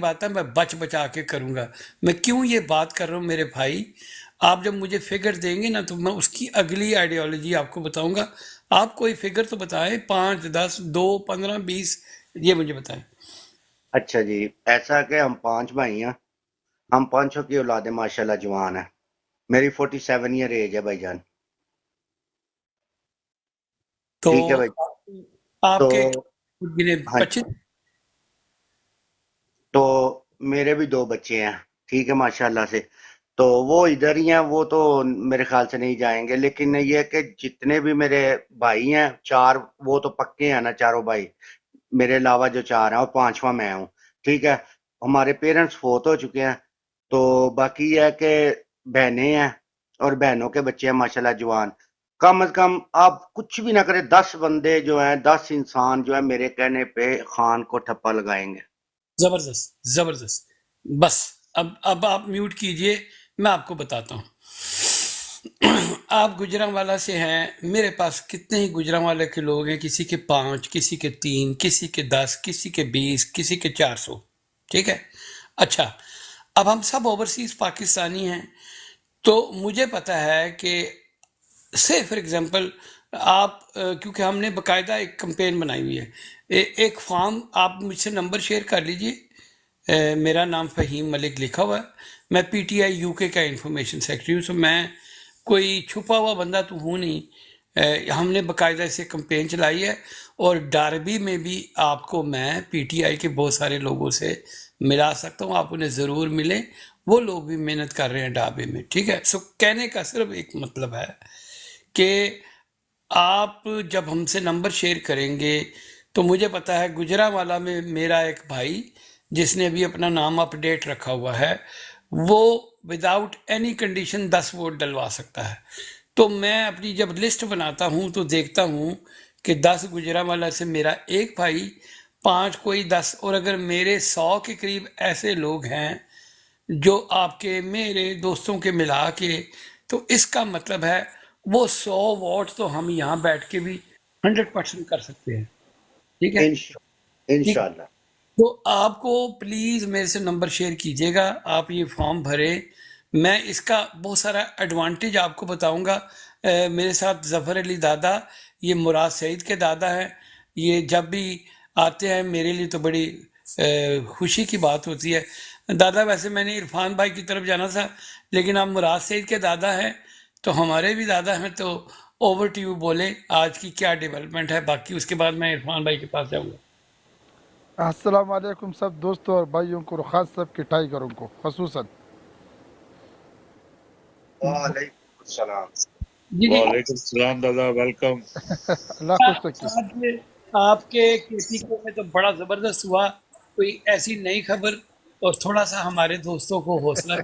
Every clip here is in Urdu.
بات ہے میں بچ بچا کے کروں گا. میں کیوں یہ بات کر رہا ہوں میرے بھائی، آپ جب مجھے فگر دیں گے نا تو میں اس کی اگلی آئیڈیالوجی آپ کو بتاؤں گا. آپ کوئی فگر تو بتائیں، 5، 10، 2، 15، 20، یہ مجھے بتائیں. اچھا جی، ایسا کہ ہم 5 بھائی ہیں، ہم 5 کی اولادیں ماشاءاللہ جوان ہیں. میری 47 ایئر ایج ہے بھائی جان. تو ٹھیک ہے بھائی. تو آپ کے گنے ہاں جی، 25. تو میرے بھی 2 بچے ہیں. ٹھیک ہے ماشاءاللہ سے. تو وہ ادھر ہی ہیں، وہ تو میرے خیال سے نہیں جائیں گے، لیکن یہ ہے کہ جتنے بھی میرے بھائی ہیں 4، وہ تو پکے ہیں نا چاروں بھائی، میرے علاوہ جو 4 ہیں، اور 5واں میں ہوں. ٹھیک ہے. ہمارے پیرنٹس فوت ہو چکے ہیں. تو باقی یہ ہے کہ بہنیں ہیں، اور بہنوں کے بچے ہیں ماشاءاللہ جوان. کم از کم آپ کچھ بھی نہ کریں، 10 بندے جو ہیں، 10 انسان جو ہے میرے کہنے پہ خان کو ٹھپا لگائیں گے. زبردست زبردست. بس اب آپ میوٹ کیجئے، میں آپ کو بتاتا ہوں. آپ گجرانوالہ سے ہیں، میرے پاس کتنے ہی گجرانوالہ کے لوگ ہیں، کسی کے 5، کسی کے 3، کسی کے 10، کسی کے 20، کسی کے 400. ٹھیک ہے. اچھا، اب ہم سب اوورسیز پاکستانی ہیں، تو مجھے پتا ہے کہ سے فار ایگزامپل آپ کیونکہ ہم نے باقاعدہ ایک کمپین بنائی ہوئی ہے. ایک فارم آپ مجھ سے نمبر شیئر کر لیجئے. میرا نام فہیم ملک لکھا ہوا ہے، میں پی ٹی آئی یو کے کا انفارمیشن سیکرٹری ہوں. سو میں کوئی چھپا ہوا بندہ تو ہوں نہیں. ہم نے باقاعدہ سے کمپین چلائی ہے، اور ڈاربی میں بھی آپ کو میں پی ٹی آئی کے بہت سارے لوگوں سے ملا سکتا ہوں. آپ انہیں ضرور ملیں، وہ لوگ بھی محنت کر رہے ہیں ڈاربی میں. ٹھیک ہے. سو کہنے کا صرف ایک مطلب ہے کہ آپ جب ہم سے نمبر شیئر کریں گے تو مجھے پتا ہے گجرانوالہ میں میرا ایک بھائی جس نے بھی اپنا نام اپ ڈیٹ رکھا ہوا ہے، وہ وداؤٹ اینی کنڈیشن 10 ووٹ ڈلوا سکتا ہے. تو میں اپنی جب لسٹ بناتا ہوں تو دیکھتا ہوں کہ 10 گجرانوالہ سے میرا ایک بھائی، 5 کوئی 10، اور اگر میرے 100 کے قریب ایسے لوگ ہیں جو آپ کے میرے دوستوں کے ملا کے، تو اس کا مطلب ہے وہ 100 ووٹ تو ہم یہاں بیٹھ کے بھی 100% کر سکتے ہیں. ٹھیک ہے. ٹھیک. انشاءاللہ. تو آپ کو پلیز میرے سے نمبر شیئر کیجئے گا، آپ یہ فارم بھریں. میں اس کا بہت سارا ایڈوانٹیج آپ کو بتاؤں گا. میرے ساتھ ظفر علی دادا، یہ مراد سعید کے دادا ہیں. یہ جب بھی آتے ہیں میرے لیے تو بڑی خوشی کی بات ہوتی ہے. دادا ویسے میں نے عرفان بھائی کی طرف جانا تھا، لیکن آپ مراد سعید کے دادا ہیں تو ہمارے بھی دادا ہیں. تو اوور ٹو یو، بولیں آج کی کیا ڈیولپمنٹ ہے، باقی اس کے بعد میں عرفان بھائی کے پاس جاؤں گا. السلام علیکم سب دوستوں اور بھائیوں کو، اور خاص سب کے ٹائیگروں کو خصوصاً. وعلیکم السلام. جی جی. وعلیکم السلام دادا، ویلکم. اللہ خوش رکھے. آج آپ کے کے کو میں تو بڑا زبردست ہوا، کوئی ایسی نئی خبر اور تھوڑا سا ہمارے دوستوں کو حوصلہ.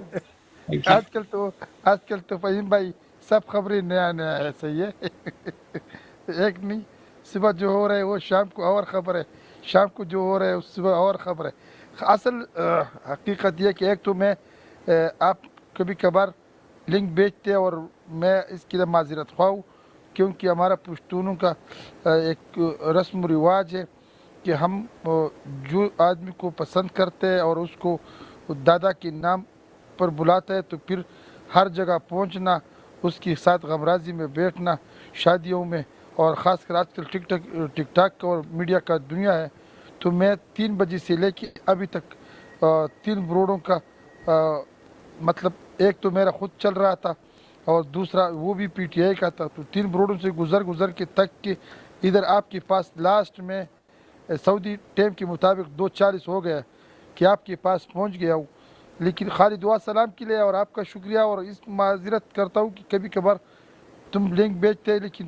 Thank you. آج کل تو فہیم بھائی سب خبریں نیا نیا ہے. صحیح ہے. ایک نہیں، صبح جو ہو رہا ہے وہ شام کو اور خبر ہے، شام کو جو ہو رہا ہے وہ صبح اور خبر ہے. اصل حقیقت یہ کہ ایک تو میں آپ کبھی کبھار لنک بیچتے اور میں اس کے لیے معذرت خواہ ہوں، کیونکہ ہمارا پشتونوں کا ایک رسم و رواج ہے کہ ہم جو آدمی کو پسند کرتے ہیں اور اس کو دادا کے نام پر بلاتا ہے تو پھر ہر جگہ پہنچنا، اس کے ساتھ غمرازی میں بیٹھنا، شادیوں میں، اور خاص کر آج کل ٹک ٹاک کا اور میڈیا کا دنیا ہے. تو میں 3 بجے سے لے کے ابھی تک 3 بروڈوں کا مطلب ایک تو میرا خود چل رہا تھا اور دوسرا وہ بھی پی ٹی آئی کا تھا. تو 3 بروڈوں سے گزر کے تک کہ ادھر آپ کے پاس لاسٹ میں سعودی ٹائم کے مطابق 2:40 ہو گیا کہ آپ کے پاس پہنچ گیا ہوں. لیکن خالی دعا سلام کے لیے اور آپ کا شکریہ، اور اس معذرت کرتا ہوں کہ کبھی کبھار تم لنک بیچتے ہیں، لیکن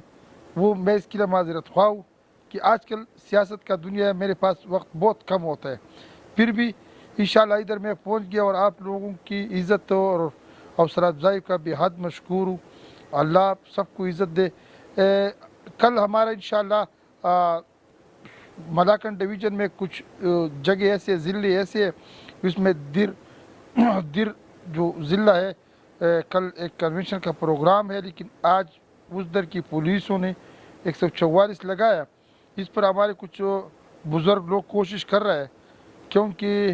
وہ میں اس کے لیے معذرت خواہ ہوں کہ آج کل سیاست کا دنیا ہے، میرے پاس وقت بہت کم ہوتا ہے. پھر بھی انشاءاللہ ادھر میں پہنچ گیا، اور آپ لوگوں کی عزت اور حوصلہ افزائی کا بے حد مشکور ہوں. اللہ آپ سب کو عزت دے. کل ہمارا انشاءاللہ ملاکنڈ ڈویژن میں کچھ جگہ ایسے ضلع ایسے ہیں جس میں در جو ضلع ہے، کل ایک کنونشن کا پروگرام ہے، لیکن آج اس در کی پولیسوں نے 144 لگایا. اس پر ہمارے کچھ بزرگ لوگ کوشش کر رہے ہیں، کیونکہ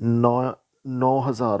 9,000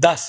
10,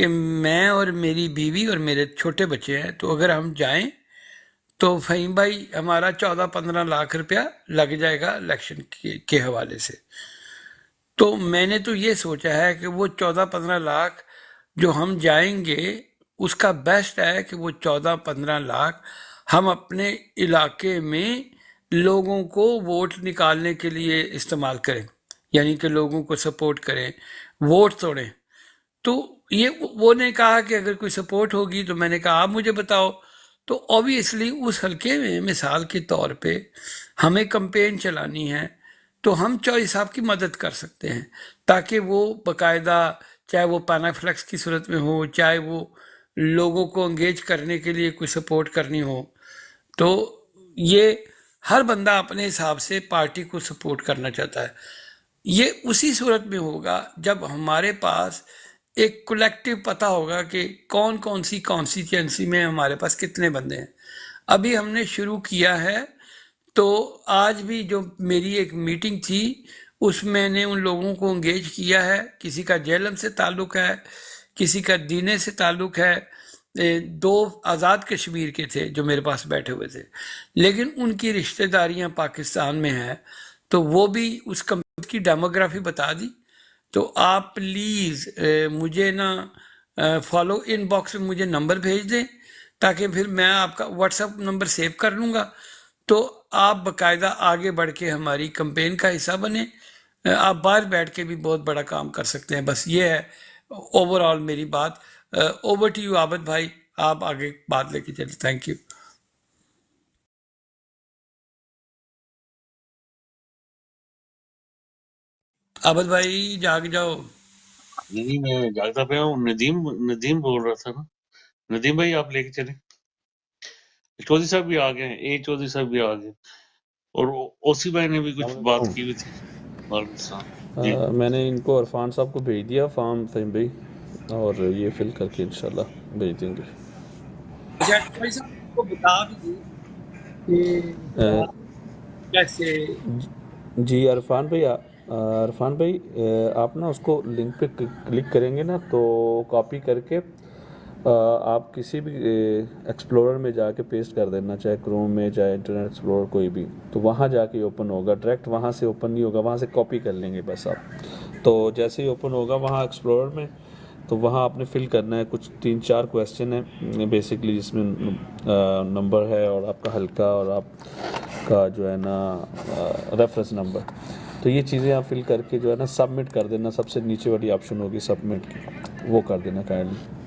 کہ میں اور میری بیوی اور میرے چھوٹے بچے ہیں، تو اگر ہم جائیں تو فہیم بھائی ہمارا 14-15 لاکھ روپیہ لگ جائے گا الیکشن کے حوالے سے. تو میں نے تو یہ سوچا ہے کہ وہ 14-15 لاکھ جو ہم جائیں گے، اس کا بیسٹ ہے کہ وہ 14-15 لاکھ ہم اپنے علاقے میں لوگوں کو ووٹ نکالنے کے لیے استعمال کریں، یعنی کہ لوگوں کو سپورٹ کریں، ووٹ توڑیں. تو یہ وہ نے کہا کہ اگر کوئی سپورٹ ہوگی، تو میں نے کہا آپ مجھے بتاؤ. تو اوبیسلی اس حلقے میں مثال کے طور پہ ہمیں کمپین چلانی ہے، تو ہم چوئی صاحب کی مدد کر سکتے ہیں، تاکہ وہ باقاعدہ، چاہے وہ پینافلیکس کی صورت میں ہو، چاہے وہ لوگوں کو انگیج کرنے کے لیے کوئی سپورٹ کرنی ہو. تو یہ ہر بندہ اپنے حساب سے پارٹی کو سپورٹ کرنا چاہتا ہے. یہ اسی صورت میں ہوگا جب ہمارے پاس ایک کولیکٹیو پتہ ہوگا کہ کون کون سی کانسٹیچوئنسی میں ہمارے پاس کتنے بندے ہیں. ابھی ہم نے شروع کیا ہے، تو آج بھی جو میری ایک میٹنگ تھی، اس میں نے ان لوگوں کو انگیج کیا ہے. کسی کا جیلم سے تعلق ہے، کسی کا دینے سے تعلق ہے. 2 آزاد کشمیر کے تھے جو میرے پاس بیٹھے ہوئے تھے، لیکن ان کی رشتہ داریاں پاکستان میں ہیں، تو وہ بھی اس کمپنی کی ڈیموگرافی بتا دی. تو آپ پلیز مجھے نا فالو ان باکس میں مجھے نمبر بھیج دیں، تاکہ پھر میں آپ کا واٹس ایپ نمبر سیو کر لوں گا، تو آپ باقاعدہ آگے بڑھ کے ہماری کمپین کا حصہ بنیں. آپ باہر بیٹھ کے بھی بہت بڑا کام کر سکتے ہیں. بس یہ ہے اوور آل میری بات. اوور ٹو یو عابد بھائی، آپ آگے بات لے کے چلیں. Thank you. عابد بھائی جاگ جاؤ. نہیں میں جاگتا پیا ہوں. ندیم بول رہا تھا نا. ندیم بھائی آپ لے کے چلیں. چودھری صاحب بھی آ گئے ہیں، چودھری صاحب بھی آ گئے، اور اوسی بھائی نے بھی کچھ السلام بات علیکم. کی ہوئی تھی. وعلیکم السلام. جی میں نے ان کو عرفان صاحب کو بھیج دیا فارم فہیم بھائی، اور یہ فل کر کے انشاءاللہ بھیج دیں گے. اچھا بھائی صاحب کو بتا بھی دیں کہ کیسے. جی عرفان بھائی آپ نا اس کو لنک پہ کلک کریں گے نا، تو کاپی کر کے آپ کسی بھی ایکسپلورر میں جا کے پیسٹ کر دینا، چاہے کروم میں، چاہے انٹرنیٹ ایکسپلورر کوئی بھی، تو وہاں جا کے اوپن ہوگا. ڈائریکٹ وہاں سے اوپن نہیں ہوگا، وہاں سے کاپی کر لیں گے بس آپ. تو جیسے ہی اوپن ہوگا وہاں ایکسپلورر میں، تو وہاں آپ نے فل کرنا ہے. کچھ 3-4 کویسچن ہیں بیسکلی، جس میں نمبر ہے، اور آپ کا حلقہ، اور آپ کا جو ہے نا ریفرنس نمبر. تو یہ چیزیں آپ فل کر کے جو ہے نا سبمٹ کر دینا. سب سے نیچے والی آپشن ہوگی سبمٹ کی، وہ کر دینا کائنڈلی.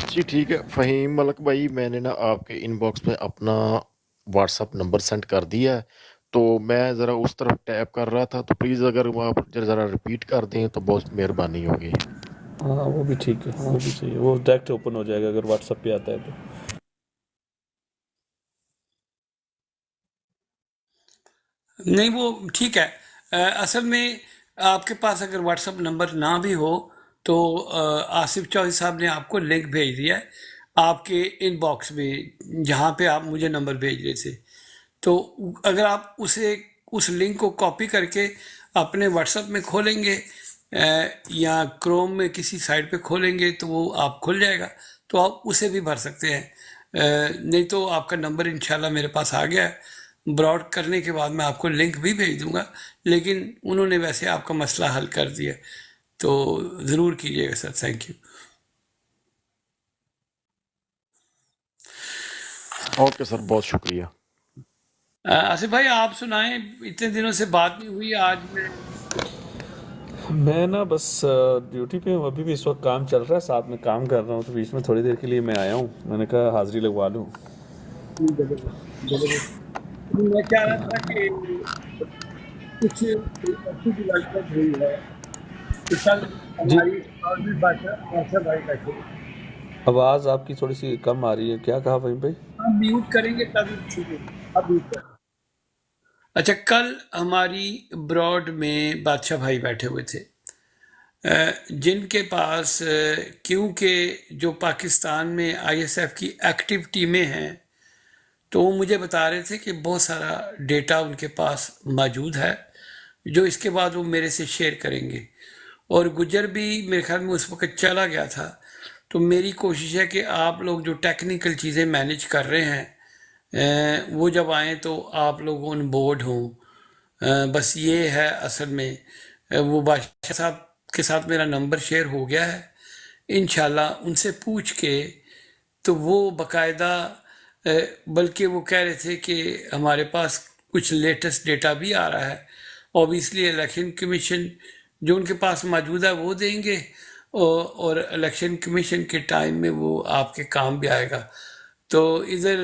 جی ٹھیک ہے فہیم ملک بھائی، میں نے نا آپ کے ان باکس میں اپنا واٹس اپ نمبر سینڈ کر دیا ہے، تو میں ذرا اس طرف ٹیپ کر رہا تھا، تو پلیز اگر وہ آپ ذرا ریپیٹ کر دیں تو بہت مہربانی ہوگی. ہاں وہ بھی ٹھیک ہے، وہ بھی صحیح ہے. وہ ڈائریکٹ اوپن ہو جائے گا اگر واٹس ایپ پہ آتا ہے تو. نہیں وہ ٹھیک ہے. اصل میں آپ کے پاس اگر واٹس ایپ نمبر نہ بھی ہو، تو آصف چودھری صاحب نے آپ کو لنک بھیج دیا ہے آپ کے ان باکس میں، جہاں پہ آپ مجھے نمبر بھیج رہے تھے. تو اگر آپ اس لنک کو کاپی کر کے اپنے واٹس ایپ میں کھولیں گے، یا کروم میں کسی سائٹ پہ کھولیں گے، تو وہ آپ کھل جائے گا، تو آپ اسے بھی بھر سکتے ہیں. نہیں تو آپ کا نمبر انشاءاللہ میرے پاس آ گیا ہے. براڈ کرنے کے بعد میں آپ کو لنک بھی بھیج دوں گا، لیکن انہوں نے ویسے آپ کا مسئلہ حل کر دیا، تو ضرور کیجیے گا sir. Thank you. Okay sir, بہت شکریہ. آصف بھائی آپ سنائیں، اتنے دنوں سے بات نہیں ہوئی. آج میں نا بس ڈیوٹی پہ ہوں ابھی بھی، اس وقت کام چل رہا ہے، ساتھ میں کام کر رہا ہوں، تو بیچ میں تھوڑی دیر کے لیے میں آیا ہوں. میں نے کہا حاضری لگوا لوں. میں چاہ رہا تھا کہ کچھ ایسی ڈیولپمنٹ ہوئی ہے کہ کل جی ہماری اور بھی بادشاہ بھائی بیٹھے. آواز آپ کی تھوڑی سی کم آ رہی ہے. کیا کہا فہیم بھائی؟ ہم میوٹ کریں گے تب ٹھیک ہے. اب میوٹ کریں. اچھا، کل ہماری براڈ میں بادشاہ بھائی بیٹھے ہوئے تھے، جن کے پاس کیونکہ جو پاکستان میں آئی ایس ایف کی ایکٹیو ٹیمیں ہیں، تو وہ مجھے بتا رہے تھے کہ بہت سارا ڈیٹا ان کے پاس موجود ہے، جو اس کے بعد وہ میرے سے شیئر کریں گے. اور گجر بھی میرے خیال میں اس وقت چلا گیا تھا. تو میری کوشش ہے کہ آپ لوگ جو ٹیکنیکل چیزیں مینیج کر رہے ہیں وہ جب آئیں تو آپ لوگ آن بورڈ ہوں. بس یہ ہے اصل میں. وہ بادشاہ صاحب کے ساتھ میرا نمبر شیئر ہو گیا ہے. انشاءاللہ ان سے پوچھ کے تو وہ باقاعدہ بلکہ وہ کہہ رہے تھے کہ ہمارے پاس کچھ لیٹسٹ ڈیٹا بھی آ رہا ہے. اوبیسلی الیکشن کمیشن جو ان کے پاس موجود ہے وہ دیں گے اور الیکشن کمیشن کے ٹائم میں وہ آپ کے کام بھی آئے گا. تو ادھر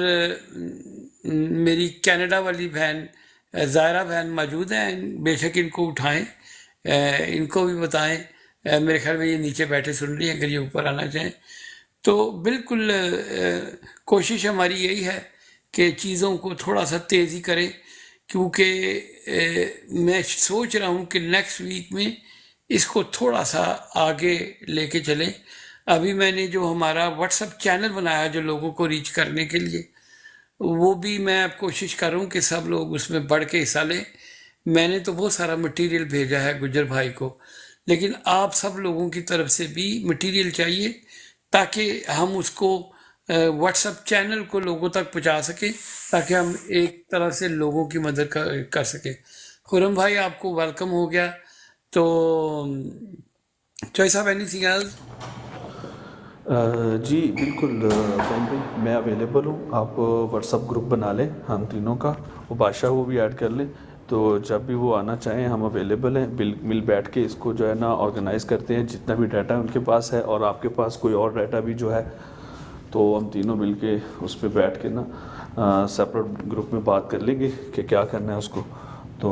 میری کینیڈا والی بہن زائرہ بہن موجود ہیں. بے شک ان کو اٹھائیں, ان کو بھی بتائیں. میرے خیال میں یہ نیچے بیٹھے سن رہی ہیں, اگر یہ اوپر آنا چاہیں تو بالکل کوشش ہماری یہی ہے کہ چیزوں کو تھوڑا سا تیزی کریں, کیونکہ میں سوچ رہا ہوں کہ نیکسٹ ویک میں اس کو تھوڑا سا آگے لے کے چلیں. ابھی میں نے جو ہمارا واٹس اپ چینل بنایا جو لوگوں کو ریچ کرنے کے لیے, وہ بھی میں اب کوشش کر رہا ہوں کہ سب لوگ اس میں بڑھ کے حصہ لیں. میں نے تو بہت سارا مٹیریل بھیجا ہے گجر بھائی کو, لیکن آپ سب لوگوں کی طرف سے بھی مٹیریل چاہیے تاکہ ہم اس کو واٹس اپ چینل کو لوگوں تک پہنچا سکیں, تاکہ ہم ایک طرح سے لوگوں کی مدد کر سکیں. خرم بھائی آپ کو ویلکم ہو گیا. تو choice of any thing else? جی بالکل فہیم بھائی, میں اویلیبل ہوں. آپ واٹس اپ گروپ بنا لیں ہم تینوں کا, وہ بادشاہ وہ بھی ایڈ کر لیں. تو جب بھی وہ آنا چاہیں ہم اویلیبل ہیں. مل بیٹھ کے اس کو جو ہے نا آرگنائز کرتے ہیں. جتنا بھی ڈیٹا ان کے پاس ہے اور آپ کے پاس کوئی اور ڈیٹا بھی جو ہے, تو ہم تینوں مل کے اس پہ بیٹھ کے نا سپریٹ گروپ میں بات کر لیں گے کہ کیا کرنا ہے اس کو. تو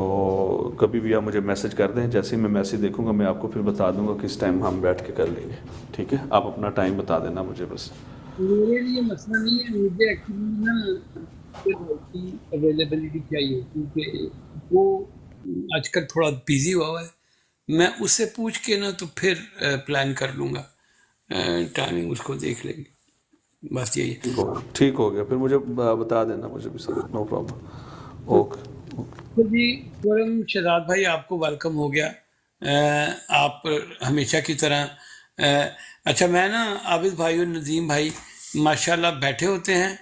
کبھی بھی آپ مجھے میسج کر دیں, جیسے ہی میں میسج دیکھوں گا میں آپ کو پھر بتا دوں گا کس ٹائم ہم بیٹھ کے کر لیں گے. ٹھیک ہے, آپ اپنا ٹائم بتا دینا مجھے بس. میرے لیے مسئلہ نہیں ہے, مجھے ایکچولی نا کی اویلیبلٹی چاہیے, کیونکہ وہ آج کل تھوڑا بیزی ہوا ہے. میں اس سے پوچھ کے نا تو پھر پلان کر لوں گا, ٹائمنگ اس کو دیکھ لیں گے. بس یہی ہے. ٹھیک ہو گیا, پھر مجھے بتا دینا مجھے بھی سر, نو پرابلم. اوکے. تو جی خرم شہزاد بھائی آپ کو ویلکم ہو گیا. آپ ہمیشہ کی طرح اچھا میں نا عابد بھائی اور ندیم بھائی ماشاءاللہ بیٹھے ہوتے ہیں,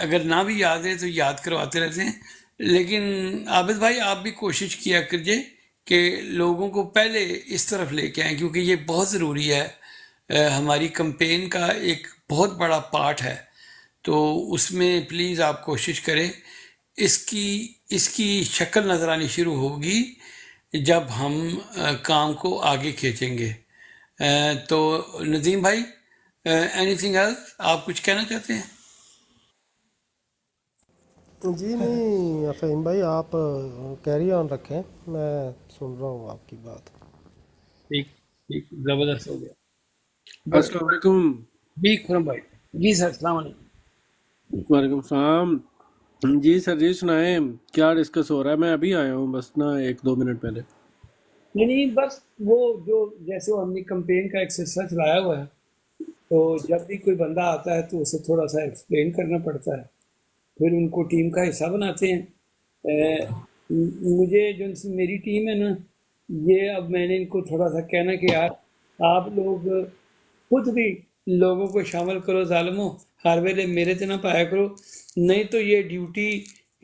اگر نہ بھی یاد ہے تو یاد کرواتے رہتے ہیں. لیکن عابد بھائی آپ بھی کوشش کیا کیجیے کہ لوگوں کو پہلے اس طرف لے کے آئیں, کیونکہ یہ بہت ضروری ہے. ہماری کمپین کا ایک بہت بڑا پارٹ ہے. تو اس میں پلیز آپ کوشش کریں. اس کی شکل نظر آنی شروع ہوگی جب ہم کام کو آگے کھینچیں گے. تو ندیم بھائی اینی تھنگ ایلس, آپ کچھ کہنا چاہتے ہیں؟ جی نہیں فہیم بھائی, آپ کیری آن رکھیں, میں سن رہا ہوں آپ کی بات. ٹھیک ٹھیک, زبردست ہو گیا. بس السلام علیکم. جی خرم بھائی. جی سر السلام علیکم. وعلیکم السلام. جی سر جی سنائیں کیا ڈسکس ہو رہا ہے. میں ابھی آیا ہوں بس نا 1-2 منٹ پہلے. نہیں بس وہ جو جیسے ہم نے کمپین کا ایک سلسلہ چلایا ہوا ہے, تو جب بھی کوئی بندہ آتا ہے تو اسے تھوڑا سا ایکسپلین کرنا پڑتا ہے, پھر ان کو ٹیم کا حصہ بناتے ہیں. مجھے جو میری ٹیم ہے نا, یہ اب میں نے ان کو تھوڑا سا کہنا کہ یار آپ لوگ خود بھی لوگوں کو شامل کرو ظالموں, ہر ویلے میرے تے نہ پایا کرو, نہیں تو یہ ڈیوٹی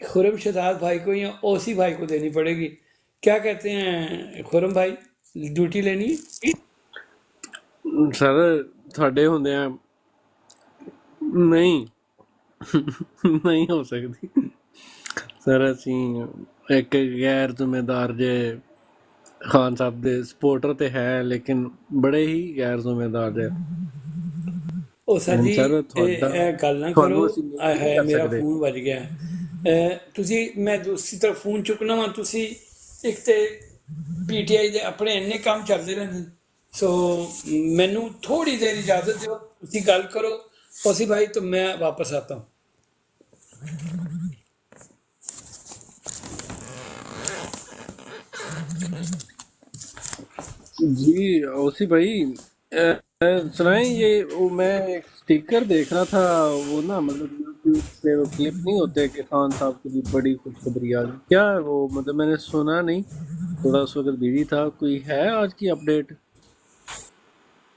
خرم شہزاد بھائی کو یا اوسی بھائی کو دینی پڑے گی. کیا کہتے ہیں خرم بھائی, ڈیوٹی لینی ہے؟ سر تھوڑے ہوندے ہیں نہیں نہیں ہو سکتی سر. اسی ایک غیر ذمہ دار جے خان صاحب دے سپورٹر تے ہے, لیکن بڑے ہی غیر ذمہ دار جے. او سر جی سر گل نہ کرو, تھانوں اسی نہیں ہے کر میرا سکتے. فون بج گیا. تسی میں دوسری طرف فون چکنا وا, تسی ایک تے پی ٹی آئی دے اپنے انے کام چلتے رہتے, سو مینو تھوڑی دیر اجازت دیو, تسی گل کرو اوسی بھائی, تو میں واپس آتا ہوں. جی اوسی بھائی سنائیں, یہ وہ میں ایک سٹیکر دیکھ رہا تھا, وہ نا مطلب یوٹیوب پہ وہ کلپ نہیں ہوتے کہ خان صاحب کی بڑی خوشخبری آ گئی, کیا وہ مطلب میں نے سنا نہیں, تھوڑا اس وقت بزی تھا. کوئی ہے آج کی اپڈیٹ؟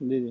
جی جی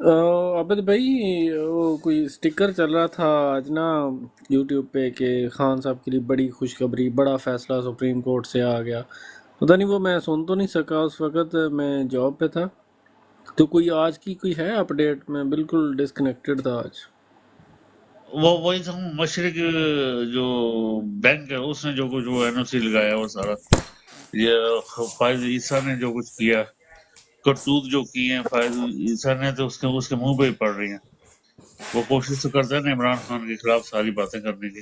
عابد بھائی وہ کوئی سٹیکر چل رہا تھا آج نا یوٹیوب پہ کہ خان صاحب کے لیے بڑی خوشخبری، بڑا فیصلہ سپریم کورٹ سے آ گیا. پتہ نہیں وہ میں سن تو نہیں سکا اس وقت، میں جاب پہ تھا. تو کوئی آج کی کوئی ہے اپڈیٹ؟ میں بالکل ڈسکنیکٹڈ تھا آج. وہ وہی تھا مشرق جو بینک ہے اس نے جو کچھ وہ NOC لگایا وہ سارا، یہ فائز عیسیٰ نے جو کچھ کیا، کرتوت جو کی ہیں فائز عیسیٰ نے، تو اس کے منہ پہ ہی پڑ رہی ہیں. وہ کوشش تو کرتا ہے نا عمران خان کے خلاف ساری باتیں کرنے کی.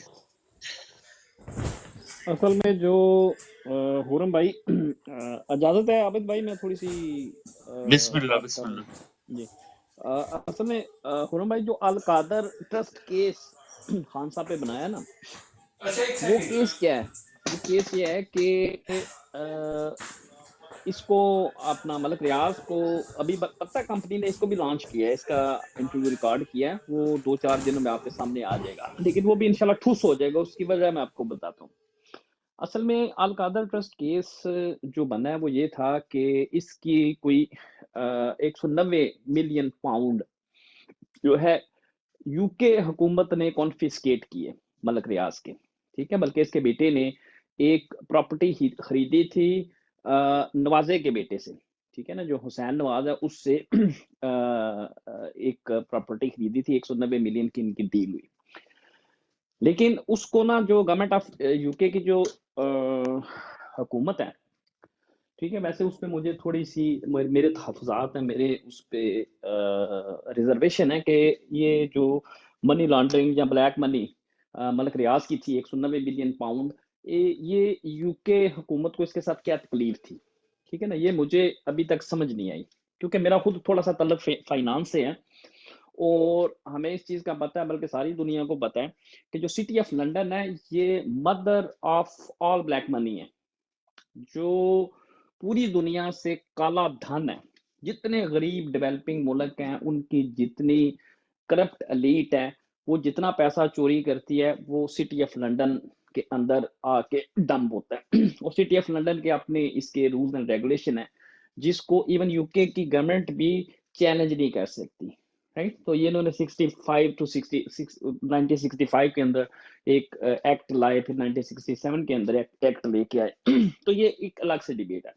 اصل میں جو حرم بھائی اجازت ہے عابد بھائی میں تھوڑی سی بسم اللہ بات بسم کر لوں؟ اللہ. جی اصل میں حرم بھائی جو القادر ٹرسٹ کیس خان صاحب پہ بنایا نا، وہ کیس کیا ہے؟ وہ کیس یہ ہے کہ اس کو اپنا ملک ریاض کو ابھی پتہ کمپنی نے اس کو بھی لانچ کیا ہے، اس کا انٹرویو ریکارڈ کیا ہے، وہ 2-4 دنوں میں آپ کے سامنے آ جائے گا، لیکن وہ بھی انشاءاللہ ٹھوس ہو جائے گا. اس کی وجہ میں آپ کو بتاتا ہوں. اصل میں القادر ٹرسٹ کیس جو بنا ہے وہ یہ تھا کہ اس کی کوئی 190 ملین پاؤنڈ جو ہے یو کے حکومت نے کانفiscate کیے ملک ریاض کے، ٹھیک ہے. بلکہ اس کے بیٹے نے ایک پراپرٹی خریدی تھی نوازے کے بیٹے سے، ٹھیک ہے نا، جو حسین نواز ہے اس سے ایک پراپرٹی خریدی تھی، 190 ملین کی ان کی ڈیل ہوئی. لیکن اس کو نا جو گورنمنٹ آف یو کے کی جو حکومت ہے، ٹھیک ہے، ویسے اس پہ مجھے تھوڑی سی میرے تحفظات ہیں، میرے اس پہ ریزرویشن ہے کہ یہ جو منی لانڈرنگ یا بلیک منی ملک ریاض کی تھی 190 بلین پاؤنڈ، یہ یو کے حکومت کو اس کے ساتھ کیا تکلیف تھی، ٹھیک ہے نا. یہ مجھے ابھی تک سمجھ نہیں آئی، کیونکہ میرا خود تھوڑا سا تعلق فائنانس سے ہے، اور ہمیں اس چیز کا پتہ ہے، بلکہ ساری دنیا کو پتہ ہے کہ جو سٹی آف لنڈن ہے یہ مدر آف آل بلیک منی ہے. جو پوری دنیا سے کالا دھن ہے، جتنے غریب ڈیولپنگ ملک ہیں ان کی جتنی کرپٹ ایلیٹ ہے، وہ جتنا پیسہ چوری کرتی ہے وہ سٹی آف لنڈن کے اندر آ کے ڈمپ ہوتا ہے. اور سٹی آف لنڈن کے اپنے اس کے رولز اینڈ ریگولیشن ہیں جس کو ایون یو کے کی گورنمنٹ بھی چیلنج نہیں کر سکتی، رائٹ. تو یہ انہوں نے 65 ٹو 1965 کے اندر ایک ایکٹ لائے، پھر 1967 کے اندر ایکٹ لے کے آئے. تو یہ ایک الگ سے ڈیبیٹ ہے،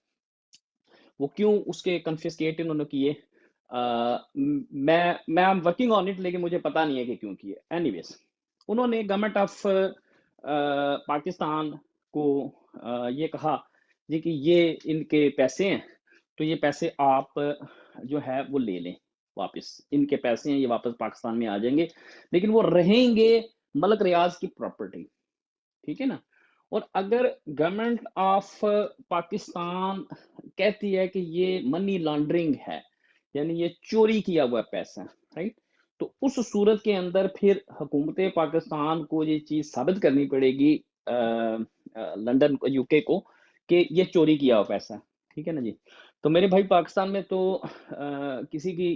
وہ کیوں اس کے کنفسکیٹ انہوں نے کیے. میں ورکنگ آن اٹ، لیکن مجھے پتا نہیں ہے کہ کیوں کیے. اینی ویز انہوں نے گورنمنٹ آف پاکستان کو یہ کہا جی کہ یہ ان کے پیسے ہیں، تو یہ پیسے آپ جو ہے وہ لے لیں واپس، ان کے پیسے ہیں یہ واپس پاکستان میں آ جائیں گے، لیکن وہ رہیں گے ملک ریاض کی پراپرٹی، ٹھیک ہے نا. اور اگر گورنمنٹ آف پاکستان کہتی ہے کہ یہ منی لانڈرنگ ہے، یعنی یہ چوری کیا ہوا پیسہ، رائٹ، تو اس صورت کے اندر پھر حکومت پاکستان کو یہ چیز ثابت کرنی پڑے گی لنڈن کو، یو کے کو، کہ یہ چوری کیا ہوا پیسہ، ٹھیک ہے نا جی. تو میرے بھائی پاکستان میں تو کسی کی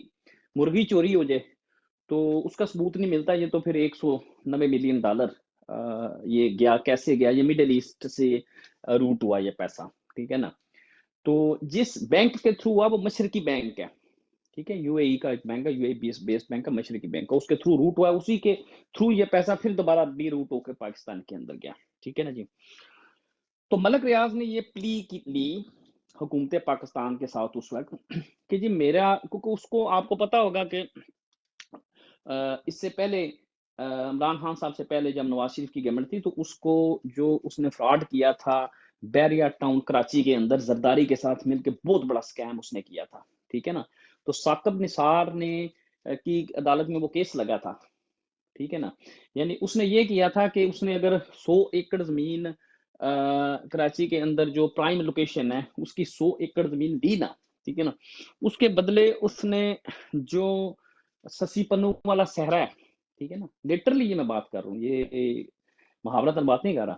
مرغی چوری ہو جائے تو اس کا ثبوت نہیں ملتا، یہ تو پھر 190 ملین ڈالر یہ گیا کیسے گیا، یہ مڈل ایسٹ سے روٹ ہوا یہ پیسہ، ٹھیک ہے نا. تو جس بینک کے تھرو ہوا وہ مشرقی بینک ہے، ٹھیک ہے، یو اے ای کا ایک بینک ہے، یو اے بیس بینک ہے، مشرقی بینک ہے، اس کے تھرو روٹ ہوا ہے، اسی کے تھرو یہ پیسہ پھر دوبارہ بھی روٹ ہو کے پاکستان کے اندر گیا، ٹھیک ہے نا جی. تو ملک ریاض نے یہ پلی لی حکومت پاکستان کے ساتھ اس وقت کہ جی میرا، کیونکہ اس کو آپ کو پتا ہوگا کہ اس سے پہلے عمران خان صاحب سے پہلے جب نواز شریف کی گورنمنٹ تھی تو اس کو جو اس نے فراڈ کیا تھا بیریا ٹاؤن کراچی کے اندر زرداری کے ساتھ مل کے بہت بڑا سکیم اس نے کیا تھا، ٹھیک ہے نا. تو ثاقب نثار نے کی عدالت میں وہ کیس لگا تھا، ٹھیک ہے نا. یعنی اس نے یہ کیا تھا کہ اس نے اگر 100 ایکڑ زمین کراچی کے اندر جو پرائم لوکیشن ہے اس کی 100 ایکڑ زمین دی نا، ٹھیک ہے نا، اس کے بدلے اس نے جو سسی پنو والا صحرا ہے، ٹھیک ہے نا، لٹرلی یہ میں بات کر رہا ہوں، یہ محاورتاً بات نہیں کر رہا،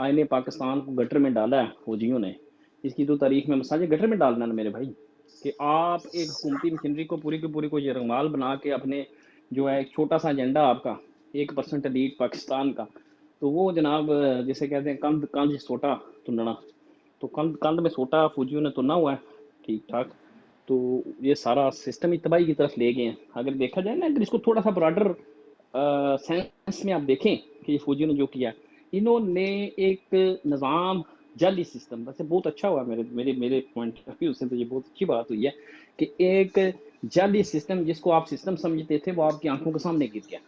آئین پاکستان کو گٹر میں ڈالا ہے فوجیوں نے، اس کی تو تاریخ میں مساجے گٹر میں ڈالنا نا میرے بھائی، کہ آپ ایک حکومتی مشینری کو پوری کی پوری کو یرغمال بنا کے اپنے جو ہے ایک چھوٹا سا ایجنڈا آپ کا 1% لیڈ پاکستان کا، تو وہ جناب جسے کہتے ہیں کند کند سوٹا تننا، تو کند کند میں سوٹا فوجیوں نے تنا ہوا ہے ٹھیک ٹھاک، تو یہ سارا سسٹم ہی تباہی کی طرف لے گئے ہیں۔ اگر دیکھا جائے نا، اگر اس کو تھوڑا سا براڈر سینس میں آپ دیکھیں کہ یہ فوجیوں نے جو کیا، انہوں نے ایک نظام جعلی سسٹم، ویسے بہت اچھا ہوا میرے میرے میرے پوائنٹ آف ویو سے، تو یہ بہت اچھی بات ہوئی ہے کہ ایک جعلی سسٹم جس کو آپ سسٹم سمجھتے تھے وہ آپ کی آنکھوں کے سامنے گر گیا۔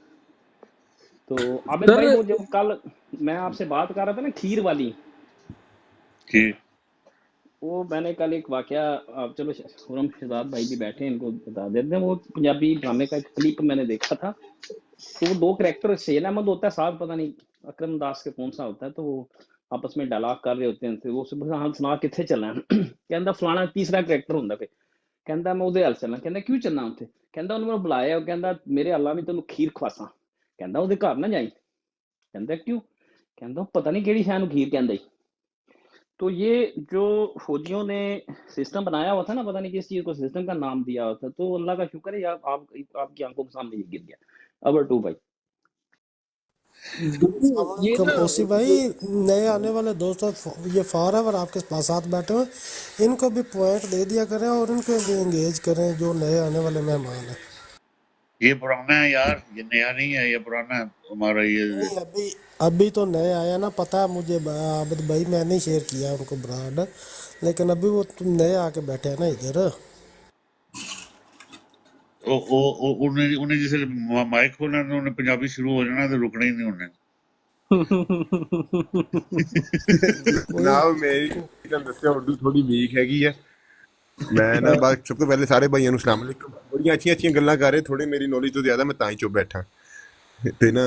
تو عابد سر بھائی وہ جب کل میں آپ سے بات کر رہا تھا نا کھیر والی، جی وہ میں نے کل ایک واقعہ، آپ چلو خرم شہزاد بھائی بھی بیٹھے ہیں، ان کو بتا دیتے ہیں، وہ پنجابی ڈرامے کا ایک کلپ میں نے دیکھا تھا، تو وہ دو کریکٹر سیل احمد ہوتا ہے، ساتھ پتہ نہیں اکرم داس کے کون سا ہوتا ہے، تو وہ آپس میں ڈائلاگ کر رہے ہوتے ہیں، تو وہ صبح ہاں سنا کتنے چلنا ہے کہندا فلانا تیسرا کریکٹر ہوندا پہ، کہندا میں اودے ہل چلنا، کہندا کیوں چلنا اتنے، کہندا انہوں نے بلایا، وہ کہندا میرے اللہ بھی تینوں کھیر کھواساں، کہندا اودے گھر نہ جائیں، کہندا کیوں، کہندا پتہ نہیں کیڑی شے نوں کھیر کہندا ای۔ تو یہ جو فوجیوں نے سسٹم بنایا ہوا تھا نا، پتہ نہیں کس چیز کو سسٹم کا نام دیا ہوا تھا، تو اللہ کا شکر ہے آپ کی آنکھوں کے سامنے یہ گر گیا۔ ابر ٹو بھائی دیکھیے یہ نا اوسی بھائی نئے آنے والے دوست یہ فار ایور آپ کے پاس ساتھ بیٹھے ہوئے، ان کو بھی پوائنٹ دے دیا کریں اور ان کو بھی انگیج کریں جو نئے آنے والے مہمان ہیں۔ یہ پرانا ہے یار، یہ نیا نہیں ہے، یہ پرانا ہے ہمارا یہ۔ نہیں ابھی تو نئے آیا نا، پتہ ہے مجھے عابد بھائی، میں نے شیئر کیا ان کو براڈ، لیکن ابھی وہ تم نئے آ کے بیٹھے ہیں نا ادھر۔ انہیں جسے مائک کھولنا تو انہیں پنجابی شروع ہو جانا تو رکنا ہی نہیں انہیں۔ جناب میری تمہیں دسیا اردو تھوڑی ویک ਹੈਗੀ ਹੈ ਮੈਂ ਨਾ ਬਾਅਦ ਸਭ ਤੋਂ ਪਹਿਲੇ ਸਾਰੇ ਭਾਈਆਂ ਨੂੰ ਸਲਾਮ ਅਲੈਕੁਮ ਬੜੀਆਂ ਅੱਛੀਆਂ ਗੱਲਾਂ ਕਰ ਰਹੇ ਥੋੜੇ ਮੇਰੀ ਨੌਲੇਜ ਤੋਂ ਜ਼ਿਆਦਾ ਮੈਂ ਤਾਂ ਹੀ ਚੁੱਪ ਬੈਠਾ ਤੇ ਨਾ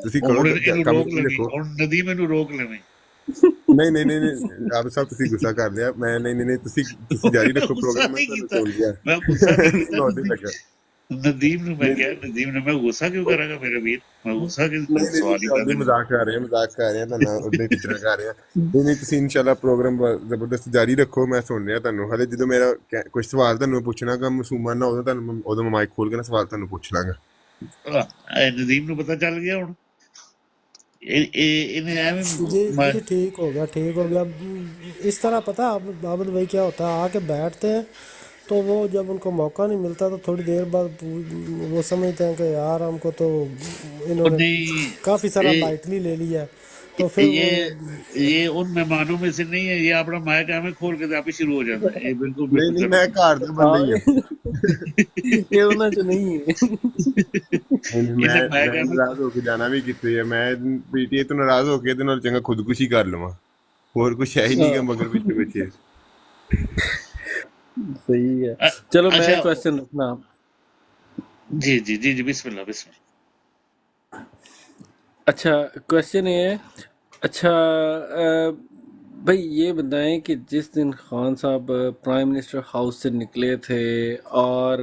ਤੁਸੀਂ ਕਰੋ ਹੁਣ ਇਹਨੂੰ ਕੰਮ ਰੋਕ ਲੈਣੀ, ਦੇਖੋ ਹੁਣ ਨਦੀਮ ਇਹਨੂੰ ਰੋਕ ਲੈਣੀ। ਨਹੀਂ ਆਪ ਸਾਹਿਬ ਤੁਸੀਂ ਗੁੱਸਾ ਕਰ ਲਿਆ ਮੈਂ ਨਹੀਂ ਤੁਸੀਂ ਜਾਰੀ ਰੱਖੋ ਗੁੱਸਾ ਪ੍ਰੋਗਰਾਮ ਮੈਂ ਨਹੀਂ ਤੁਹਾਨੂੰ ਕੀਤਾ, ਸੁਣ ਲਿਆ ਮੈਂ ਗੁੱਸਾ ਨਹੀਂ ਕੀਤਾ। ਨੌਲੇਜ ਲੱਗਾ ਨਦੀਮ ਨੂੰ ਮੈਂ ਕਿਹਾ, ਨਦੀਮ ਨੇ, ਮੈਂ ਗੁੱਸਾ ਕਿਉਂ ਕਰਾਂਗਾ ਮੇਰੇ ਵੀਰ, ਮੈਂ ਗੁੱਸਾ ਕਿ ਸਵਾਲ ਹੀ ਨਹੀਂ ਕਰ ਮਜ਼ਾਕ ਕਰ ਰਹੇ ਤੁਹਾਨੂੰ ਉਹਦੇ ਟੀਚਰਾਂ ਕਰ ਰਹੇ ਨਹੀਂ ਤੁਸੀਂ ਇਨਸ਼ਾਅੱਲਾ ਪ੍ਰੋਗਰਾਮ ਜ਼ਬਰਦਸਤ ਜਾਰੀ ਰੱਖੋ ਮੈਂ ਸੁਣ ਰਿਹਾ ਤੁਹਾਨੂੰ ਹਲੇ ਜਦੋਂ ਮੇਰਾ ਕੁਝ ਸਵਾਲ ਤੁਹਾਨੂੰ ਪੁੱਛਣਾਗਾ ਮਾਸੂਮਾਂ ਨਾ ਉਦੋਂ ਮੈਂ ਮਾਈਕ ਖੋਲ ਕੇ ਨਾ ਸਵਾਲ ਤੁਹਾਨੂੰ ਪੁੱਛ ਲਾਂਗਾ। ਨਦੀਮ ਨੂੰ ਪਤਾ ਚੱਲ ਗਿਆ ਹੁਣ ਇਹਨੇ ਐਵੇਂ جی ٹھیک ہو گیا اس طرح پتہ ہے عابد بھائی کیا ہوتا ہے، آ کے بیٹھتے ہیں تو وہ جب ان کو موقع نہیں ملتا تو تھوڑی دیر بعد وہ سمجھتے ہیں کہ یار ہم کو تو انہوں نے کافی سارا لائٹلی لے لیا ہے، تو پھر وہ یہ ان مہمانوں میں سے نہیں ہے، یہ اپنا مائک ایویں کھول کے آپ ہی شروع ہو جاتا ہے، یہ بالکل نہیں میں گھر ਦਾ ਬੰਦਾ ਹੀ ਹਾਂ یہ ہونا جو نہیں ہے۔ ਮੈਂ ਨਾਰਾਜ਼ ਹੋ ਕੇ ਜਾਣਾ ਵੀ ਕਿੱਥੇ ਹੈ, ਮੈਂ ਪੀਟੀਏ ਤੋਂ ਨਾਰਾਜ਼ ਹੋ ਕੇ ਇਹਦੇ ਨਾਲ ਚੰਗਾ ਖੁਦਕੁਸ਼ੀ ਕਰ ਲਵਾਂ, ਹੋਰ ਕੁਛ ہے ਹੀ ਨਹੀਂ ਗਾ ਮਗਰ ਪਿੱਛੇ صحیح ہے، چلو میں کوشچن رکھنا۔ جی جی جی جی بسم اللہ بسم اللہ۔ اچھا کوشچن یہ ہے، اچھا بھائی یہ بتائیں کہ جس دن خان صاحب پرائم منسٹر ہاؤس سے نکلے تھے اور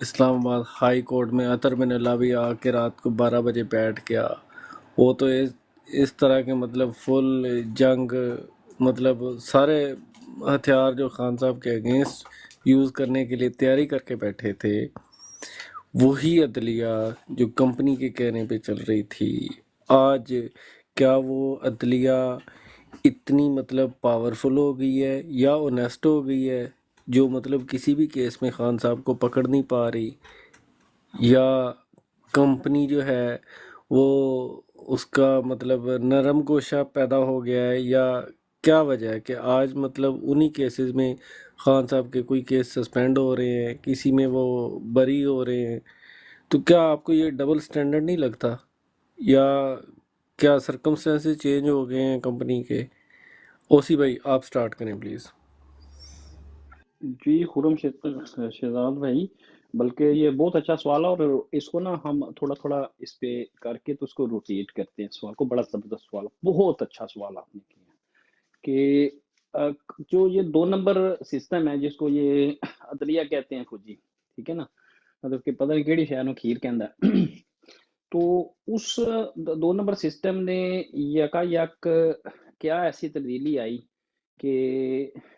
اسلام آباد ہائی کورٹ میں عطر بن علاوی آ کے رات کو 12 بجے بیٹھ گیا، وہ تو اس طرح کے مطلب فل جنگ، مطلب سارے ہتھیار جو خان صاحب کے اگینسٹ یوز کرنے کے لیے تیاری کر کے بیٹھے تھے، وہی عدلیہ جو کمپنی کے کہنے پہ چل رہی تھی، آج کیا وہ عدلیہ اتنی مطلب پاورفل ہو گئی ہے یا اونیسٹ ہو گئی ہے جو مطلب کسی بھی کیس میں خان صاحب کو پکڑ نہیں پا رہی، یا کمپنی جو ہے وہ اس کا مطلب نرم گوشہ پیدا ہو گیا ہے، یا کیا وجہ ہے کہ آج مطلب انہی کیسز میں خان صاحب کے کوئی کیس سسپینڈ ہو رہے ہیں، کسی میں وہ بری ہو رہے ہیں، تو کیا آپ کو یہ ڈبل سٹینڈرڈ نہیں لگتا، یا کیا سرکمسٹانسز چینج ہو گئے ہیں کمپنی کے؟ اوسی بھائی آپ سٹارٹ کریں پلیز۔ جی خرم شہزاد بھائی، بلکہ یہ بہت اچھا سوال ہے، اور اس کو نا ہم تھوڑا تھوڑا اس پہ کر کے تو اس کو روٹیٹ کرتے ہیں سوال کو، بڑا زبردست سوال، بہت اچھا سوال آپ نے کیا کہ جو یہ 2 نمبر سسٹم ہے جس کو یہ عدلیہ کہتے ہیں فوجی، ٹھیک ہے نا، مطلب کہ پتہ نہیں کیڑی شے نوں کھیر کہندا ہے، تو اس 2 نمبر سسٹم نے یکایک کیا ایسی تبدیلی آئی کہ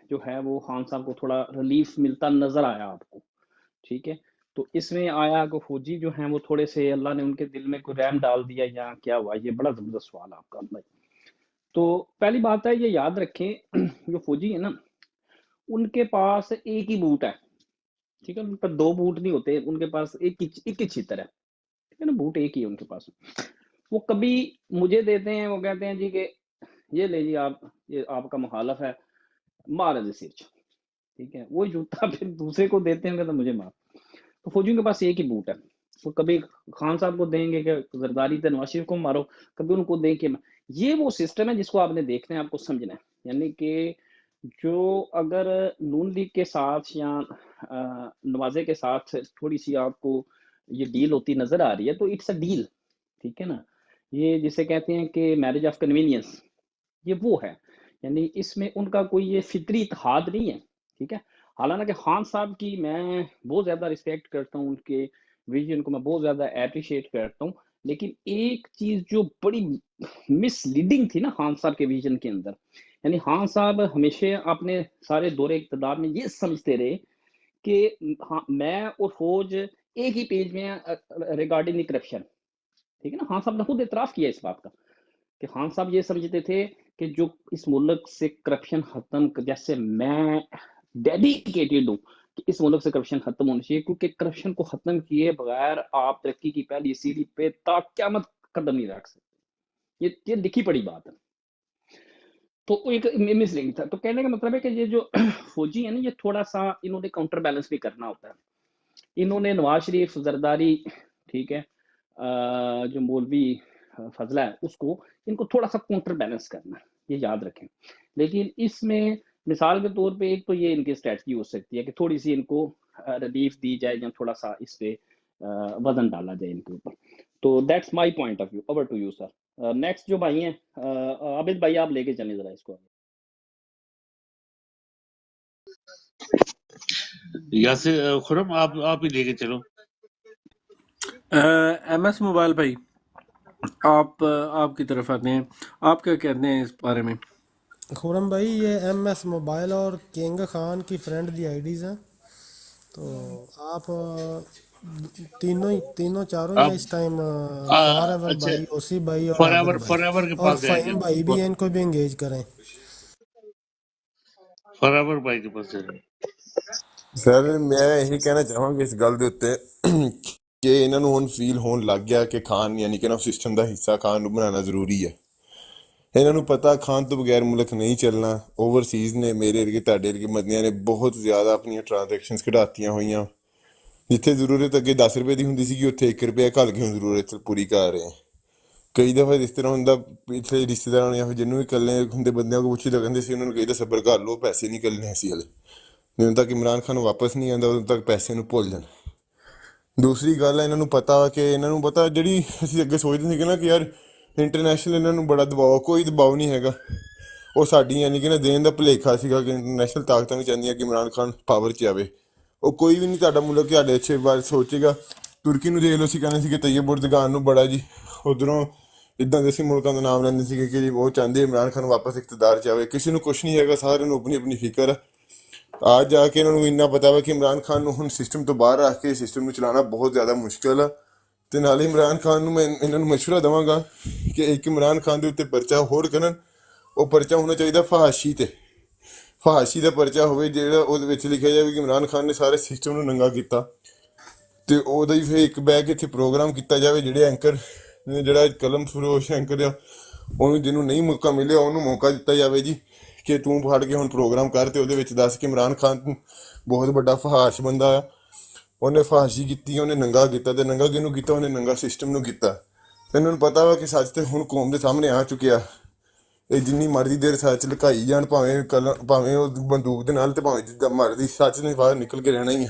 جو ہے وہ خان صاحب کو تھوڑا ریلیف ملتا نظر آیا آپ کو، ٹھیک ہے؟ تو اس میں آیا کہ فوجی جو ہیں وہ تھوڑے سے اللہ نے ان کے دل میں کوئی رحم ڈال دیا یا کیا ہوا؟ یہ بڑا زبردست سوال ہے آپ کا بھائی۔ تو پہلی بات ہے یہ یاد رکھیں جو فوجی ہیں نا ان کے پاس ایک ہی بوٹ ہے، ٹھیک ہے؟ ان پر 2 بوٹ نہیں ہوتے، ان کے پاس ایک ہی چھتر ہے، ٹھیک ہے نا؟ بوٹ ایک ہی ہے ان کے پاس۔ وہ کبھی مجھے دیتے ہیں، وہ کہتے ہیں جی کہ یہ لے جی آپ، یہ آپ کا مخالف ہے، مار از سرچ، ٹھیک ہے؟ وہی جوتا پھر دوسرے کو دیتے ہیں تو مجھے مار۔ تو فوجیوں کے پاس ایک ہی بوٹ ہے، وہ کبھی خان صاحب کو دیں گے کہ زرداری تے نواز شریف کو مارو، کبھی ان کو دیں کہ یہ وہ سسٹم ہے جس کو آپ نے دیکھنا ہے، آپ کو سمجھنا ہے۔ یعنی کہ جو اگر نون لیگ کے ساتھ یا نوازے کے ساتھ تھوڑی سی آپ کو یہ ڈیل ہوتی نظر آ رہی ہے تو اٹس اے ڈیل، ٹھیک ہے نا؟ یہ جسے کہتے ہیں کہ میرج آف کنوینئنس، یہ وہ ہے، یعنی اس میں ان کا کوئی یہ فطری اتحاد نہیں ہے، ٹھیک ہے؟ حالانکہ خان صاحب کی میں بہت زیادہ رسپیکٹ کرتا ہوں، ان کے ویژن کو میں بہت زیادہ اپریشیٹ کرتا ہوں، لیکن ایک چیز جو بڑی مس لیڈنگ تھی نا خان صاحب کے ویژن کے اندر، یعنی خان صاحب ہمیشہ اپنے سارے دور اقتدار میں یہ سمجھتے رہے کہ میں اور فوج ایک ہی پیج میں ریگارڈنگ کرپشن، ٹھیک ہے نا؟ خان صاحب نے خود اعتراف کیا اس بات کا کہ خان صاحب یہ سمجھتے تھے کہ جو اس ملک سے کرپشن ختم، جیسے میں ڈیڈیکیٹڈ ہوں کہ اس ملک سے کرپشن ختم ہونا چاہیے، کیونکہ کرپشن کو ختم کیے بغیر آپ ترقی کی پہلی سیڑھی پہ تا قیامت قدم نہیں رکھ سکتے، یہ لکھی پڑی بات ہے۔ تو وہ ایک مس لنک تھا۔ تو کہنے کا مطلب ہے کہ یہ جو فوجی ہیں نا، یہ تھوڑا سا انہوں نے کاؤنٹر بیلنس بھی کرنا ہوتا ہے۔ انہوں نے نواز شریف زرداری، ٹھیک ہے، جو مولوی فضلہ ہے اس کو، ان کو تھوڑا سا کاؤنٹر بیلنس کرنا ہے، یہ یاد رکھیں۔ لیکن اس میں مثال کے طور پہ ایک تو یہ ان کی اسٹریٹجی ہو سکتی ہے کہ تھوڑی سی ان کو ریلیف دی جائے یا تھوڑا سا اس پہ وزن ڈالا جائے ان کے اوپر۔ تو that's my point of view. Over to you sir. Next جو بھائی ہیں عابد بھائی، آپ لے کے چلیں ذرا اس کو۔ یاسر خرم آپ ہی لے کے چلو۔ ایم ایس موبائل بھائی، آپ کی طرف آتے ہیں، آپ کیا کہتے ہیں اس بارے میں؟ خورم بھائی یہ ایم ایس موبائل اور کنگ خان کی فرینڈ دی آئی ڈیز ہیں، تو آپ تینوں چاروں ہی آپ ہیں اس ٹائم، فار ایور اچھا، بھائی، اوسی بھائی اور فار عابد ایور بھائی، فار ایور کے اور پاس جائیں فہیم بھائی گے، بھی ہیں، ان کو بھی انگیج کریں۔ فار ایور بھائی کے پاس جائیں گے۔ ਸਰ ਮੈਂ ਇਹੀ ਕਹਿਣਾ ਚਾਹਾਂਗਾ ਇਸ ਗੱਲ ਦੇ ਉੱਤੇ ਕਿ ਇਹਨਾਂ ਨੂੰ ਹੁਣ ਫੀਲ ਹੋਣ ਲੱਗ ਗਿਆ ਕਿ ਖਾਨ ਯਾਨੀ ਕਿ ਨਾ ਸਿਸਟਮ ਦਾ ਹਿੱਸਾ ਖਾਨ ਨੂੰ ਬਣਾਉਣਾ ਜ਼ਰੂਰੀ ਹੈ। ਇਹਨਾਂ ਨੂੰ ਪਤਾ ਖਾਨ ਤੋਂ ਬਗੈਰ ਮੁਲਕ ਨਹੀਂ ਚੱਲਣਾ। ਓਵਰਸੀਜ਼ ਨੇ ਮੇਰੇ ਵਰਗੇ ਤੁਹਾਡੇ ਵਰਗੇ ਬੰਦਿਆਂ ਨੇ ਬਹੁਤ ਜ਼ਿਆਦਾ ਆਪਣੀਆਂ ਟ੍ਰਾਂਜੈਕਸ਼ਨਸ ਘਟਾਤੀਆਂ ਹੋਈਆਂ। ਜਿੱਥੇ ਜ਼ਰੂਰਤ ਅੱਗੇ 10 ਰੁਪਏ ਦੀ ਹੁੰਦੀ ਸੀਗੀ ਉੱਥੇ 1 ਰੁਪਇਆ ਘੱਲ ਕੇ ਹੁਣ ਜ਼ਰੂਰਤ ਪੂਰੀ ਕਰ ਰਹੇ। ਕਈ ਦਫਾ ਇਸ ਤਰ੍ਹਾਂ ਹੁੰਦਾ, ਪਿਛਲੇ ਰਿਸ਼ਤੇਦਾਰਾਂ ਨੂੰ ਜਾਂ ਫਿਰ ਜਿਹਨੂੰ ਵੀ ਇਕੱਲੇ ਹੁੰਦੇ ਬੰਦਿਆਂ ਕੋਲ ਪੁੱਛੀ ਤਾਂ ਕਹਿੰਦੇ ਸੀ ਉਹਨਾਂ ਨੂੰ ਕਹੀਦਾ ਸਬਰ ਕਰ ਲਓ, ਪੈਸੇ ਨਹੀਂ ਇਕੱਲੇ ਸੀ ਹਲੇ, ਜਦੋਂ ਤੱਕ ਇਮਰਾਨ ਖਾਨ ਵਾਪਸ ਨਹੀਂ ਆਉਂਦਾ ਉਦੋਂ ਤੱਕ ਪੈਸੇ ਨੂੰ ਭੁੱਲ ਜਾਣ। ਦੂਸਰੀ ਗੱਲ ਹੈ, ਇਹਨਾਂ ਨੂੰ ਪਤਾ ਕਿ ਇਹਨਾਂ ਨੂੰ ਪਤਾ ਜਿਹੜੀ ਅਸੀਂ ਅੱਗੇ ਸੋਚਦੇ ਸੀਗੇ ਨਾ ਕਿ ਯਾਰ ਇੰਟਰਨੈਸ਼ਨਲ ਇਹਨਾਂ ਨੂੰ ਬੜਾ ਦਬਾਅ, ਕੋਈ ਦਬਾਅ ਨਹੀਂ ਹੈਗਾ। ਉਹ ਸਾਡੀ ਯਾਨੀ ਕਿ ਨਾ ਦੇਣ ਦਾ ਭੁਲੇਖਾ ਸੀਗਾ ਕਿ ਇੰਟਰਨੈਸ਼ਨਲ ਤਾਕਤਾਂ ਵੀ ਚਾਹੁੰਦੀਆਂ ਕਿ ਇਮਰਾਨ ਖਾਨ ਪਾਵਰ 'ਚ ਆਵੇ। ਉਹ ਕੋਈ ਵੀ ਨਹੀਂ ਤੁਹਾਡਾ ਮੁਲਕ ਤੁਹਾਡੇ ਅੱਛੇ ਬਾਰੇ ਸੋਚੇਗਾ। ਤੁਰਕੀ ਨੂੰ ਦੇਖ ਲਓ, ਅਸੀਂ ਕਹਿੰਦੇ ਸੀਗੇ ਤਈਅਬ ਉਰਦਗਾਨ ਨੂੰ ਬੜਾ ਜੀ, ਉੱਧਰੋਂ ਇੱਦਾਂ ਦੇ ਅਸੀਂ ਮੁਲਕਾਂ ਦਾ ਨਾਮ ਲੈਂਦੇ ਸੀਗੇ ਕਿ ਜੀ ਉਹ ਚਾਹੁੰਦੇ ਇਮਰਾਨ ਖਾਨ ਵਾਪਸ ਇਕਤਦਾਰ 'ਚ ਆਵੇ। ਕਿਸੇ ਨੂੰ ਕੁਛ ਨਹੀਂ ਹੈਗਾ, ਸਾਰਿਆਂ ਨੂੰ ਆਪਣੀ ਆਪਣੀ ਫਿਕਰ ਆ। ਆ ਜਾ ਕੇ ਇਹਨਾਂ ਨੂੰ ਇੰਨਾ ਪਤਾ ਵਾ ਕਿ ਇਮਰਾਨ ਖਾਨ ਨੂੰ ਹੁਣ ਸਿਸਟਮ ਤੋਂ ਬਾਹਰ ਰੱਖ ਕੇ ਸਿਸਟਮ ਨੂੰ ਚਲਾਉਣਾ ਬਹੁਤ ਜ਼ਿਆਦਾ ਮੁਸ਼ਕਿਲ ਆ। ਅਤੇ ਨਾਲੇ ਇਮਰਾਨ ਖਾਨ ਨੂੰ ਮੈਂ ਇਹਨਾਂ ਨੂੰ ਮਸ਼ਵਰਾ ਦੇਵਾਂਗਾ ਕਿ ਇੱਕ ਇਮਰਾਨ ਖਾਨ ਦੇ ਉੱਤੇ ਪਰਚਾ ਹੋਰ ਕਰਨ। ਉਹ ਪਰਚਾ ਹੋਣਾ ਚਾਹੀਦਾ ਫਹਾਸ਼ੀ 'ਤੇ, ਫਹਾਸ਼ੀ ਦਾ ਪਰਚਾ ਹੋਵੇ ਜਿਹੜਾ ਉਹਦੇ ਵਿੱਚ ਲਿਖਿਆ ਜਾਵੇ ਕਿ ਇਮਰਾਨ ਖਾਨ ਨੇ ਸਾਰੇ ਸਿਸਟਮ ਨੂੰ ਨੰਗਾ ਕੀਤਾ। ਅਤੇ ਉਹਦਾ ਹੀ ਫਿਰ ਇੱਕ ਬਹਿ ਕੇ ਇੱਥੇ ਪ੍ਰੋਗਰਾਮ ਕੀਤਾ ਜਾਵੇ। ਜਿਹੜੇ ਐਂਕਰ ਜਿਹੜਾ ਕਲਮ ਫਰੋਸ਼ ਐਂਕਰ ਆ ਉਹਨੂੰ, ਜਿਹਨੂੰ ਨਹੀਂ ਮੌਕਾ ਮਿਲਿਆ ਉਹਨੂੰ ਮੌਕਾ ਦਿੱਤਾ ਜਾਵੇ ਜੀ ਕਿ ਤੂੰ ਫੜ ਕੇ ਹੁਣ ਪ੍ਰੋਗਰਾਮ ਕਰ ਅਤੇ ਉਹਦੇ ਵਿੱਚ ਦੱਸ ਕਿ ਇਮਰਾਨ ਖਾਨ ਬਹੁਤ ਵੱਡਾ ਫਹਾਸ਼ ਬੰਦਾ ਆ, ਉਹਨੇ ਫਹਾਸ਼ੀ ਕੀਤੀ, ਉਹਨੇ ਨੰਗਾ ਕੀਤਾ। ਅਤੇ ਨੰਗਾ ਕਿਹਨੂੰ ਕੀਤਾ? ਉਹਨੇ ਨੰਗਾ ਸਿਸਟਮ ਨੂੰ ਕੀਤਾ। ਅਤੇ ਇਹਨਾਂ ਨੂੰ ਪਤਾ ਵਾ ਕਿ ਸੱਚ ਤਾਂ ਹੁਣ ਕੌਮ ਦੇ ਸਾਹਮਣੇ ਆ ਚੁੱਕਿਆ। ਇਹ ਜਿੰਨੀ ਮਰਜ਼ੀ ਦੇਰ ਸੱਚ ਲੁਕਾਈ ਜਾਣ, ਭਾਵੇਂ ਉਹ ਬੰਦੂਕ ਦੇ ਨਾਲ ਅਤੇ ਭਾਵੇਂ ਜਿੱਦਾਂ ਮਰਜ਼ੀ, ਸੱਚ ਨੇ ਬਾਹਰ ਨਿਕਲ ਕੇ ਰਹਿਣਾ ਹੀ ਆ।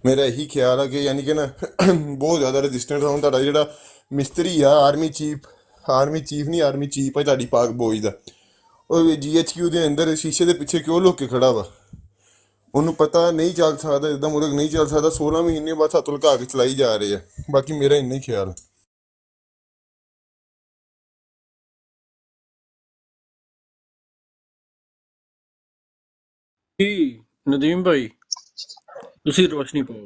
ਮੇਰਾ ਇਹੀ ਖਿਆਲ ਆ ਕਿ ਯਾਨੀ ਕਿ ਨਾ ਬਹੁਤ ਜ਼ਿਆਦਾ ਰਜਿਸਟੈਂਸ ਹੁਣ ਤੁਹਾਡਾ ਜਿਹੜਾ ਮਿਸਤਰੀ ਆ, ਆਰਮੀ ਚੀਫ ਨਹੀਂ, ਆਰਮੀ ਚੀਫ ਆ ਤੁਹਾਡੀ ਪਾਕ ਬੋਇਜ਼ ਦਾ, ਉਹ GHQ ਦੇ ਅੰਦਰ ਸ਼ੀਸ਼ੇ ਦੇ ਪਿੱਛੇ ਕਿਉਂ ਲੁੱਕ ਕੇ ਖੜਾ ਵਾ? ਉਹਨੂੰ ਪਤਾ ਨਹੀਂ ਚੱਲ ਸਕਦਾ, ਇੱਦਾਂ ਮੁਲਕ ਨਹੀਂ ਚੱਲ ਸਕਦਾ। 16 ਮਹੀਨੇ ਬਾਅਦ ਹੱਥ ਲੁਕਾ ਕੇ ਚਲਾਈ ਜਾ ਰਹੇ ਆ। ਬਾਕੀ ਮੇਰਾ ਇੰਨਾ ਹੀ ਖਿਆਲ। جی ندیم بھائی ਤੁਸੀਂ ਰੋਸ਼ਨੀ ਪਾਓ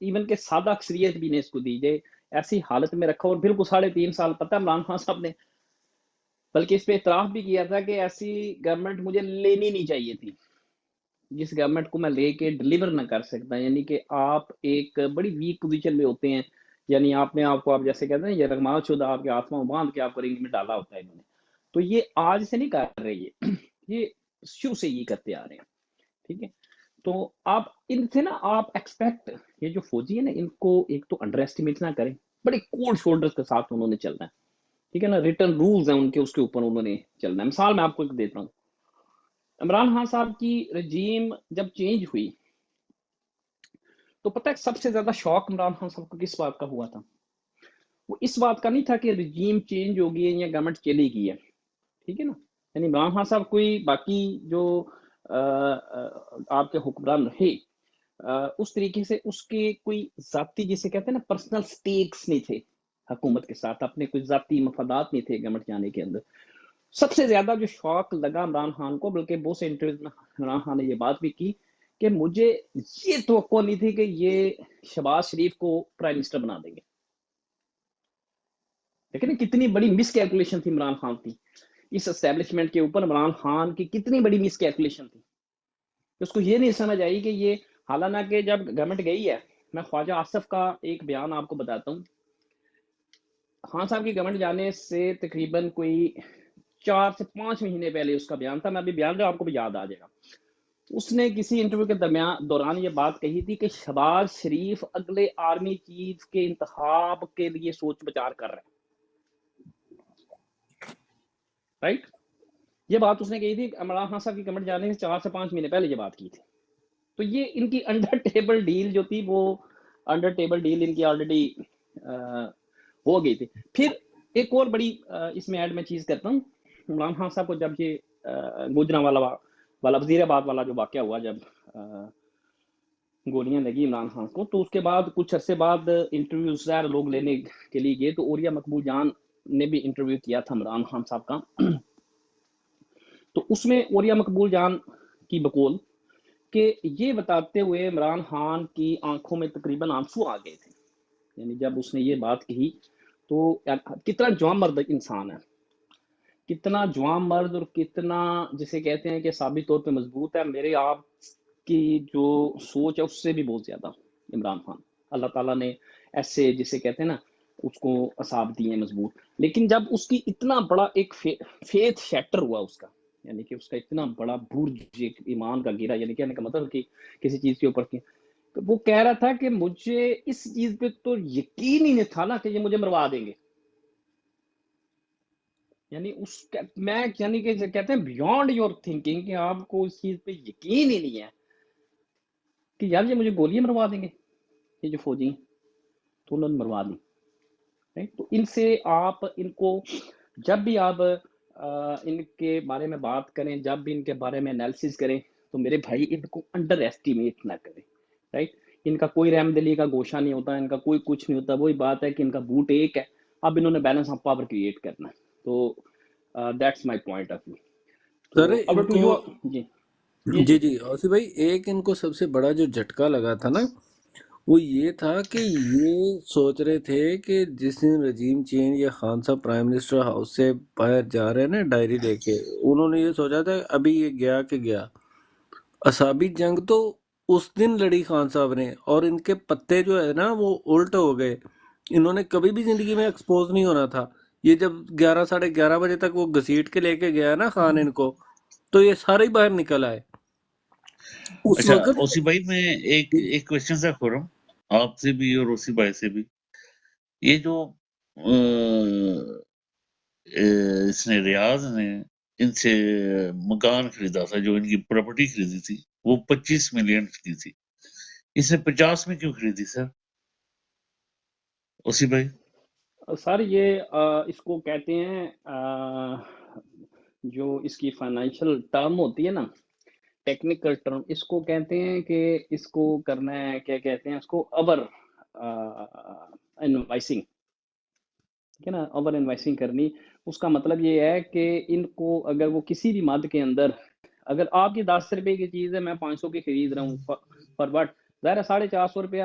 ایون کہ سادہ اکثریت بھی نے اس کو دی جائے، ایسی حالت میں رکھا، اور بالکل 3.5 سال پتہ ہے عمران خان صاحب نے بلکہ اس پہ اعتراف بھی کیا تھا کہ ایسی گورنمنٹ مجھے لینی نہیں چاہیے تھی، جس گورنمنٹ کو میں لے کے ڈلیور نہ کر سکتا، یعنی کہ آپ ایک بڑی ویک پوزیشن میں ہوتے ہیں، یعنی آپ نے آپ کو آپ جیسے کہتے ہیں یہ رغمال شدہ آپ کے ہاتھوں میں باندھ کے آپ کو رنگ میں ڈالا ہوتا ہے انہوں نے، تو یہ آج سے نہیں کر رہے، یہ شروع سے یہ کرتے آ رہے ہیں، ٹھیک ہے۔ تو آپ ان سے نا آپ ایکسپیکٹ، یہ جو فوجی ہے نا ان کو ایک تو انڈر ایسٹیمیٹ نہ کریں، بڑے کولڈ شولڈرز کے ساتھ انہوں نے چلنا ہے، ٹھیک ہے نا، ریٹرن رولز ہیں ان کے، اس کے اوپر انہوں نے چلنا ہے۔ مثال میں آپ کو ایک دیتا ہوں، عمران خان صاحب کی رجیم جب چینج ہوئی تو پتہ ہے سب سے زیادہ شوق عمران خان صاحب کو کس بات کا ہوا تھا؟ وہ اس بات کا نہیں تھا کہ رجیم چینج ہو گئی ہے یا گورنمنٹ چلی گئی ہے، ٹھیک ہے نا، یعنی عمران خان صاحب کوئی باقی جو آپ کے حکمران رہے اس طریقے سے اس کے کوئی ذاتی جسے کہتے ہیں نا پرسنل سٹیکس نہیں تھے حکومت کے ساتھ، اپنے کوئی ذاتی مفادات نہیں تھے گورنمنٹ جانے کے اندر۔ سب سے زیادہ جو شوق لگا عمران خان کو، بلکہ بہت سے انٹرویوز میں عمران خان نے یہ بات بھی کی کہ مجھے یہ توقع نہیں تھی کہ یہ شہباز شریف کو پرائم منسٹر بنا دیں گے، لیکن کتنی بڑی مس کیلکولیشن تھی عمران خان کی اس اسٹیبلشمنٹ کے اوپر، عمران خان کی کتنی بڑی مس کیلکولیشن تھی، اس کو یہ نہیں سمجھ آئی کہ یہ، حالانہ کہ جب گورنمنٹ گئی ہے، میں خواجہ آصف کا ایک بیان آپ کو بتاتا ہوں، خان صاحب کی گورنمنٹ جانے سے تقریباً کوئی 4 سے 5 مہینے پہلے اس کا بیان تھا، میں ابھی بیان جو آپ کو بھی یاد آ جائے گا، اس نے کسی انٹرویو کے دوران یہ بات کہی تھی کہ شہباز شریف اگلے آرمی چیف کے انتخاب کے لیے سوچ بچار کر رہے ہیں، رائٹ، یہ بات اس نے کہی تھی عمران خان صاحب کی گورنمنٹ جانے سے 4 سے 5 مہینے پہلے یہ بات کی تھی۔ تو یہ ان کی انڈر ٹیبل ڈیل جو تھی، وہ انڈر ٹیبل ڈیل ان کی آلریڈی ہو گئی تھی۔ پھر ایک اور بڑی اس میں ایڈ میں چیز کرتا ہوں، عمران خان صاحب کو جب یہ گوجرانوالہ والا وزیر آباد والا جو واقعہ ہوا، جب گولیاں لگی عمران خان کو، تو اس کے بعد کچھ عرصے بعد انٹرویو ظاہر لوگ لینے کے لیے گئے، تو اوریا مقبول جان نے بھی انٹرویو کیا تھا عمران خان صاحب کا، تو اس میں اوریا مقبول جان کی بقول کہ یہ بتاتے ہوئے عمران خان کی آنکھوں میں تقریباً آنسو آ گئے تھے، یعنی جب اس نے یہ بات کہی تو کتنا جوان مرد انسان ہے، کتنا جوان مرد، اور کتنا جسے کہتے ہیں کہ ثابت طور پہ مضبوط ہے، میرے آپ کی جو سوچ ہے اس سے بھی بہت زیادہ عمران خان، اللہ تعالیٰ نے ایسے جسے کہتے ہیں نا اس کو اصاب دیے مضبوط، لیکن جب اس کی اتنا بڑا ایک فیتھ شیٹر ہوا اس کا، یعنی کہ اس کا اتنا بڑا برج ایمان کا گرا، یعنی کہنے کا مطلب کہ کسی چیز کے اوپر کی، تو وہ کہہ رہا تھا کہ مجھے اس چیز پہ تو یقین ہی نہیں تھا نا کہ یہ مجھے مروا دیں گے، یعنی اس میں یعنی کہ کہتے ہیں بیونڈ یور تھنکنگ، کہ آپ کو اس چیز پہ یقین ہی نہیں ہے کہ یار یہ مجھے گولیاں مروا دیں گے یہ جو فوجی ہیں، تو انہوں نے مروا دی، تو ان سے آپ ان کو جب بھی آپ ان کے بارے میں بات کریں، جب بھی ان کے بارے میں انالیسس کریں، تو میرے بھائی ان کو انڈر ایسٹیمیٹ نہ کریں، رائٹ، ان کا کوئی رحم دلی کا گوشہ نہیں ہوتا، ان کا کوئی کچھ نہیں ہوتا، وہی بات ہے کہ ان کا بوٹ ایک ہے، اب انہوں نے بیلنس آف پاور کریٹ کرنا ہے، تو that's my point of view. Sir تو ان اب ٹو کو، یو، جی جی جی اوسی بھائی، ایک ان کو سب سے بڑا جو جھٹکا لگا تھا نا، وہ یہ تھا کہ یہ سوچ رہے تھے کہ جس دن رجیم چینج یا خان صاحب پرائم منسٹر ہاؤس سے باہر جا رہے ہیں نا ڈائری لے کے، انہوں نے یہ سوچا تھا ابھی یہ گیا کہ گیا، اصابی جنگ تو اس دن لڑی خان صاحب نے، اور ان کے پتے جو ہے نا وہ الٹ ہو گئے، انہوں نے کبھی بھی زندگی میں ایکسپوز نہیں ہونا تھا، یہ جب 11 ساڑھے 11 بجے تک وہ گھسیٹ کے لے کے گیا نا خان ان کو، تو یہ سارے ہی باہر نکل آئے اس اچھا وقت۔ اوسی بھائی، میں ایک کوشچن سے کر رہا ہوں آپ سے بھی اور اوسی بھائی سے بھی، یہ جو اس نے ریاض نے ان سے مکان خریدا تھا، جو ان کی پراپرٹی خریدی تھی، وہ 25 ملین کی تھی، اس نے 50 میں کیوں خریدی سر اوسی بھائی؟ سر یہ اس کو کہتے ہیں جو اس کی فائنینشیل ٹرم ہوتی ہے نا، ٹیکنیکل ٹرم، اس کو کہتے ہیں کہ اس کو کرنا ہے، کیا کہتے ہیں اس کو، اوور انوائسنگ، ٹھیک ہے نا، اوور انوائسنگ کرنی، اس کا مطلب یہ ہے کہ ان کو اگر وہ کسی بھی مد کے اندر، اگر آپ کی 10 روپے کی چیز ہے میں 500 کی خرید رہا ہوں، فار وٹ، ظاہر ہے 450 روپیہ